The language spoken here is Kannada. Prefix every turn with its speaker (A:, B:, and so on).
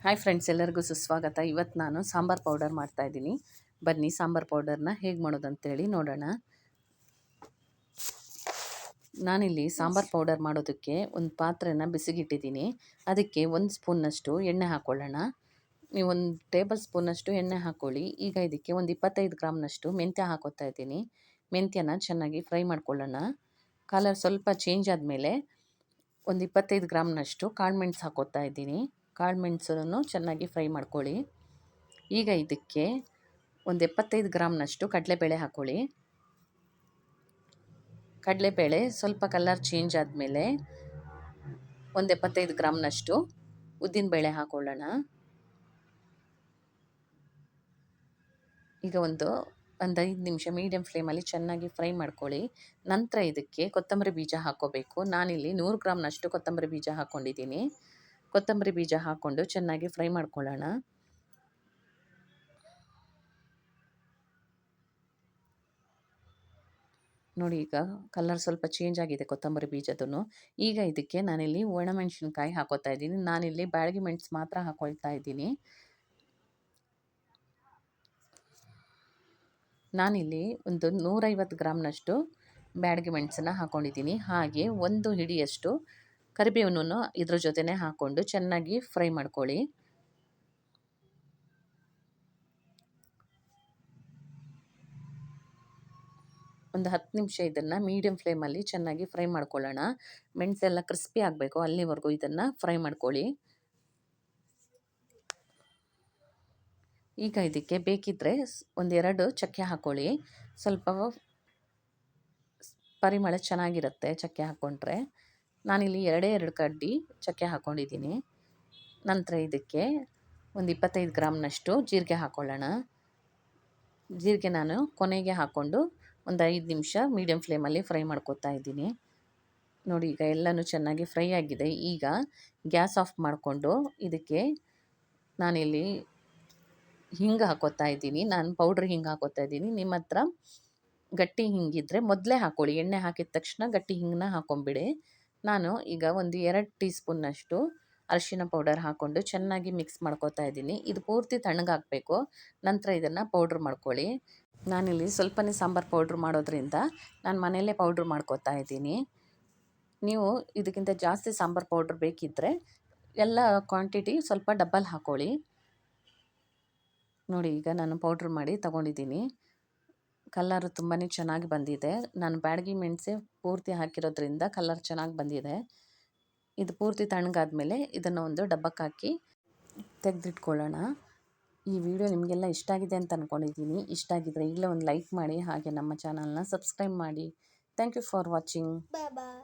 A: ಹಾಯ್ ಫ್ರೆಂಡ್ಸ್, ಎಲ್ಲರಿಗೂ ಸುಸ್ವಾಗತ. ಇವತ್ತು ನಾನು ಸಾಂಬಾರು ಪೌಡರ್ ಮಾಡ್ತಾಯಿದ್ದೀನಿ. ಬನ್ನಿ ಸಾಂಬಾರು ಪೌಡರ್ನ ಹೇಗೆ ಮಾಡೋದಂತೇಳಿ ನೋಡೋಣ. ನಾನಿಲ್ಲಿ ಸಾಂಬಾರು ಪೌಡರ್ ಮಾಡೋದಕ್ಕೆ ಒಂದು ಪಾತ್ರೆನ ಬಿಸಿಗಿಟ್ಟಿದ್ದೀನಿ. ಅದಕ್ಕೆ 1 ಸ್ಪೂನ್ನಷ್ಟು ಎಣ್ಣೆ ಹಾಕ್ಕೊಳ್ಳೋಣ. ನೀವು 1 ಟೇಬಲ್ ಸ್ಪೂನಷ್ಟು ಎಣ್ಣೆ ಹಾಕ್ಕೊಳ್ಳಿ. ಈಗ ಇದಕ್ಕೆ ಒಂದು 25 ಗ್ರಾಮ್ನಷ್ಟು ಮೆಂತ್ಯ ಹಾಕೋತಾ ಇದ್ದೀನಿ. ಮೆಂತ್ಯನ ಚೆನ್ನಾಗಿ ಫ್ರೈ ಮಾಡ್ಕೊಳ್ಳೋಣ. ಕಲರ್ ಸ್ವಲ್ಪ ಚೇಂಜ್ ಆದಮೇಲೆ ಒಂದು 25 ಗ್ರಾಮ್ನಷ್ಟು ಕಾಳುಮೆಣಸು ಹಾಕೋತಾ ಇದ್ದೀನಿ. ಕಾಳುಮೆಣಸನ್ನು ಚೆನ್ನಾಗಿ ಫ್ರೈ ಮಾಡ್ಕೊಳ್ಳಿ. ಈಗ ಇದಕ್ಕೆ ಒಂದು 75 ಗ್ರಾಮ್ನಷ್ಟು ಕಡಲೆಬೇಳೆ ಹಾಕ್ಕೊಳ್ಳಿ. ಕಡಲೆಬೇಳೆ ಸ್ವಲ್ಪ ಕಲರ್ ಚೇಂಜ್ ಆದಮೇಲೆ ಒಂದು 75 ಗ್ರಾಮ್ನಷ್ಟು ಉದ್ದಿನಬೇಳೆ ಹಾಕ್ಕೊಳ್ಳೋಣ. ಈಗ ಒಂದು 5 ನಿಮಿಷ ಮೀಡಿಯಮ್ ಫ್ಲೇಮಲ್ಲಿ ಚೆನ್ನಾಗಿ ಫ್ರೈ ಮಾಡ್ಕೊಳ್ಳಿ. ನಂತರ ಇದಕ್ಕೆ ಕೊತ್ತಂಬರಿ ಬೀಜ ಹಾಕ್ಕೋಬೇಕು. ನಾನಿಲ್ಲಿ 100 ಗ್ರಾಮ್ನಷ್ಟು ಕೊತ್ತಂಬರಿ ಬೀಜ ಹಾಕ್ಕೊಂಡಿದ್ದೀನಿ. ಕೊತ್ತಂಬರಿ ಬೀಜ ಹಾಕ್ಕೊಂಡು ಚೆನ್ನಾಗಿ ಫ್ರೈ ಮಾಡ್ಕೊಳ್ಳೋಣ. ನೋಡಿ, ಈಗ ಕಲರ್ ಸ್ವಲ್ಪ ಚೇಂಜ್ ಆಗಿದೆ ಕೊತ್ತಂಬರಿ ಬೀಜದೂ. ಈಗ ಇದಕ್ಕೆ ನಾನಿಲ್ಲಿ ಒಣಮೆಣಸಿನ್ಕಾಯಿ ಹಾಕೋತಾ ಇದ್ದೀನಿ. ನಾನಿಲ್ಲಿ ಬ್ಯಾಡಗಿ ಮೆಣಸು ಮಾತ್ರ ಹಾಕ್ಕೊಳ್ತಾ ಇದ್ದೀನಿ. ನಾನಿಲ್ಲಿ ಒಂದು 150 ಗ್ರಾಮ್ನಷ್ಟು ಬ್ಯಾಡಗಿ ಮೆಣಸನ್ನು ಹಾಕ್ಕೊಂಡಿದ್ದೀನಿ. ಹಾಗೆ 1 ಹಿಡಿಯಷ್ಟು ಕರಿಬೇವನ್ನು ಇದ್ರ ಜೊತೆನೇ ಹಾಕ್ಕೊಂಡು ಚೆನ್ನಾಗಿ ಫ್ರೈ ಮಾಡ್ಕೊಳ್ಳಿ. ಒಂದು 10 ನಿಮಿಷ ಇದನ್ನು ಮೀಡಿಯಮ್ ಫ್ಲೇಮಲ್ಲಿ ಚೆನ್ನಾಗಿ ಫ್ರೈ ಮಾಡ್ಕೊಳ್ಳೋಣ. ಮೆಣಸೆಲ್ಲ ಕ್ರಿಸ್ಪಿ ಆಗಬೇಕು, ಅಲ್ಲಿವರೆಗೂ ಇದನ್ನು ಫ್ರೈ ಮಾಡ್ಕೊಳ್ಳಿ. ಈಗ ಇದಕ್ಕೆ ಬೇಕಿದ್ದರೆ 1-2 ಚಕ್ಕೆ ಹಾಕ್ಕೊಳ್ಳಿ. ಸ್ವಲ್ಪ ಪರಿಮಳ ಚೆನ್ನಾಗಿರುತ್ತೆ ಚಕ್ಕೆ ಹಾಕ್ಕೊಂಡ್ರೆ. ನಾನಿಲ್ಲಿ 2 ಕಡ್ಡಿ ಚಕ್ಕೆ ಹಾಕ್ಕೊಂಡಿದ್ದೀನಿ. ನಂತರ ಇದಕ್ಕೆ ಒಂದು 25 ಗ್ರಾಮ್ನಷ್ಟು ಜೀರಿಗೆ ಹಾಕ್ಕೊಳ್ಳೋಣ. ಜೀರಿಗೆ ನಾನು ಕೊನೆಗೆ ಹಾಕ್ಕೊಂಡು ಒಂದು 5 ನಿಮಿಷ ಮೀಡಿಯಮ್ ಫ್ಲೇಮಲ್ಲಿ ಫ್ರೈ ಮಾಡ್ಕೊತಾ ಇದ್ದೀನಿ. ನೋಡಿ, ಈಗ ಎಲ್ಲನೂ ಚೆನ್ನಾಗಿ ಫ್ರೈ ಆಗಿದೆ. ಈಗ ಗ್ಯಾಸ್ ಆಫ್ ಮಾಡಿಕೊಂಡು ಇದಕ್ಕೆ ನಾನಿಲ್ಲಿ ಹಿಂಗೆ ಹಾಕೋತಾ ಇದ್ದೀನಿ. ನಾನು ಪೌಡ್ರ್ ಹಿಂಗೆ ಹಾಕೋತಾ ಇದ್ದೀನಿ. ನಿಮ್ಮ ಹತ್ರ ಗಟ್ಟಿ ಹಿಂಗಿದ್ರೆ ಮೊದಲೇ ಹಾಕ್ಕೊಳ್ಳಿ. ಎಣ್ಣೆ ಹಾಕಿದ ತಕ್ಷಣ ಗಟ್ಟಿ ಹಿಂಗನ್ನ ಹಾಕ್ಕೊಂಬಿಡಿ. ನಾನು ಈಗ ಒಂದು 2 ಟೀ ಸ್ಪೂನ್ನಷ್ಟು ಅರಿಶಿನ ಪೌಡರ್ ಹಾಕ್ಕೊಂಡು ಚೆನ್ನಾಗಿ ಮಿಕ್ಸ್ ಮಾಡ್ಕೋತಾ ಇದ್ದೀನಿ. ಇದು ಪೂರ್ತಿ ತಣ್ಣಗಾಗಬೇಕು. ನಂತರ ಇದನ್ನು ಪೌಡ್ರ್ ಮಾಡ್ಕೊಳ್ಳಿ. ನಾನಿಲ್ಲಿ ಸ್ವಲ್ಪನೇ ಸಾಂಬಾರು ಪೌಡ್ರ್ ಮಾಡೋದ್ರಿಂದ ನಾನು ಮನೆಯಲ್ಲೇ ಪೌಡ್ರ್ ಮಾಡ್ಕೋತಾ ಇದ್ದೀನಿ. ನೀವು ಇದಕ್ಕಿಂತ ಜಾಸ್ತಿ ಸಾಂಬಾರು ಪೌಡ್ರ್ ಬೇಕಿದ್ದರೆ ಎಲ್ಲ ಕ್ವಾಂಟಿಟಿ ಸ್ವಲ್ಪ ಡಬಲ್ ಹಾಕ್ಕೊಳ್ಳಿ. ನೋಡಿ, ಈಗ ನಾನು ಪೌಡ್ರ್ ಮಾಡಿ ತಗೊಂಡಿದ್ದೀನಿ. ಕಲರ್ ತುಂಬಾ ಚೆನ್ನಾಗಿ ಬಂದಿದೆ. ನಾನು ಬ್ಯಾಡಗಿ ಮೆಣಸೆ ಪೂರ್ತಿ ಹಾಕಿರೋದ್ರಿಂದ ಕಲರ್ ಚೆನ್ನಾಗಿ ಬಂದಿದೆ. ಇದು ಪೂರ್ತಿ ತಣ್ಣಗಾದ್ಮೇಲೆ ಇದನ್ನು ಒಂದು ಡಬ್ಬಕ್ಕೆ ಹಾಕಿ ತೆಗೆದಿಟ್ಕೊಳ್ಳೋಣ. ಈ ವಿಡಿಯೋ ನಿಮಗೆಲ್ಲ ಇಷ್ಟ ಆಗಿದೆ ಅಂತ ಅಂದ್ಕೊಂಡಿದ್ದೀನಿ. ಇಷ್ಟ ಆಗಿದ್ದರೆ ಈಗಲೇ ಒಂದು ಲೈಕ್ ಮಾಡಿ, ಹಾಗೆ ನಮ್ಮ ಚಾನಲ್ನ ಸಬ್ಸ್ಕ್ರೈಬ್ ಮಾಡಿ. Thank you for watching.
B: Bye bye.